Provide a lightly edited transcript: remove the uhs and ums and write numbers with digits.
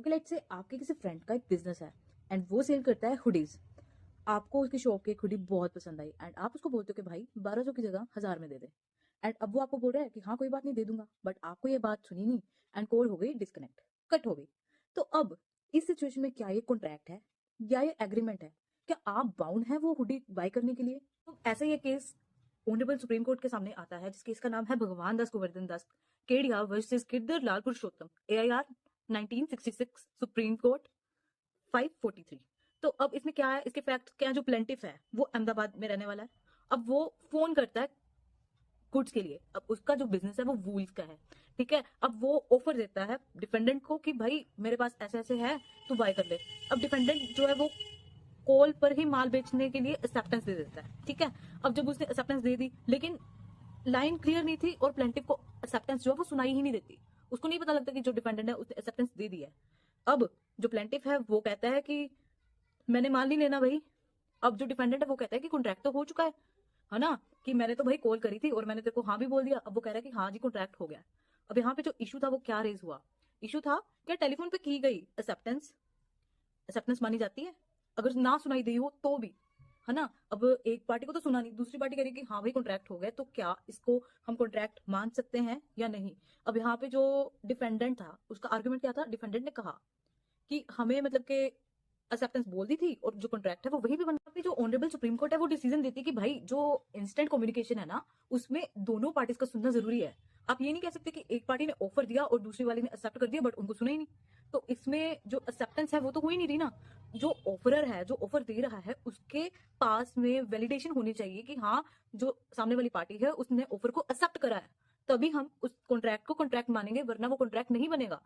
Okay, let's say आपके किसी friend का एक बिजनेस है एंड वो सेल करता है हुडीज। आपको उसकी शॉप की एक हुडी बहुत पसंद आई एंड आप उसको बोलते हो कि भाई 1200 की जगह 1000 में दे दे। एंड अब वो आपको बोल रहा है कि हाँ कोई बात नहीं दे दूंगा, बट आपको ये बात सुनी नहीं एंड कॉल हो गई डिस्कनेक्ट, कट हो गई। तो अब इस सिचुएशन में क्या ये कॉन्ट्रैक्ट है या ये एग्रीमेंट है? क्या आप बाउंड है वो हुडी बाय करने के लिए? तो ऐसा ही केस ऑनरेबल सुप्रीम कोर्ट के सामने आता है, जिस केस का नाम है भगवान दास गोवर्धन दास केडिया वर्सेस गिरधर लाल पुरुषोत्तम, AIR 1966, सुप्रीम कोर्ट 543। तो अब इसमें क्या है, इसके फैक्ट क्या है? जो प्लेंटिफ है वो अहमदाबाद में रहने वाला है। अब वो फोन करता है गुड्स के लिए। अब उसका जो बिजनेस है वो वूल्स का है, ठीक है। अब वो ऑफर देता है डिफेंडेंट को कि भाई मेरे पास ऐसे ऐसे है, तू बाय कर ले। अब डिफेंडेंट जो है वो कॉल पर ही माल बेचने के लिए एक्सेप्टेंस दे देता है, ठीक है। अब जब उसने एक्सेप्टेंस दे दी, लेकिन लाइन क्लियर नहीं थी और प्लेंटिफ को एक्सेप्टेंस जो है वो सुनाई ही नहीं देती। उसको नहीं पता लगता कि जो डिफेंडेंट है उसने एक्सेप्टेंस दे दी है। अब जो प्लेंटिफ है वो कहता है कि मैंने माल नहीं लेना भाई। अब जो डिफेंडेंट है वो कहता है कि कॉन्ट्रैक्ट तो हो चुका है ना, कि मैंने तो भाई कॉल करी थी और मैंने तेरे को हाँ भी बोल दिया। अब वो कह रहा है कि हाँ जी कॉन्ट्रैक्ट हो गया। अब यहाँ पे जो इशू था वो क्या रेज हुआ? इशू था क्या टेलीफोन पे की गई एक्सेप्टेंस एक्सेप्टेंस मानी जाती है अगर ना सुनाई दी हो तो भी, है ना। अब एक पार्टी को तो सुना नहीं, दूसरी पार्टी कह रही कि हाँ भाई कॉन्ट्रैक्ट हो गया, तो क्या इसको हम कॉन्ट्रैक्ट मान सकते हैं या नहीं? अब यहाँ पे जो डिफेंडेंट था उसका आर्गुमेंट क्या था? डिफेंडेंट ने कहा कि हमें मतलब के एक्सेप्टेंस बोल दी थी और जो कॉन्ट्रैक्ट है वो वही भी बना पे। जो ऑनरेबल सुप्रीम कोर्ट है वो डिसीजन देती है कि भाई जो इंस्टेंट कम्युनिकेशन है ना, उसमें दोनों पार्टीज का सुनना जरूरी है। आप ये नहीं कह सकते कि एक पार्टी ने ऑफर दिया और दूसरी वाली ने एक्सेप्ट कर दिया बट उनको सुना ही नहीं। तो इसमें जो एक्सेप्टेंस है वो तो हो ही नहीं रही ना। जो ऑफरर है, जो ऑफर दे रहा है, उसके पास में वैलिडेशन होनी चाहिए कि हाँ जो सामने वाली पार्टी है उसने ऑफर को एक्सेप्ट करा है, तभी हम उस कॉन्ट्रैक्ट को कॉन्ट्रैक्ट मानेंगे, वरना वो कॉन्ट्रैक्ट नहीं बनेगा।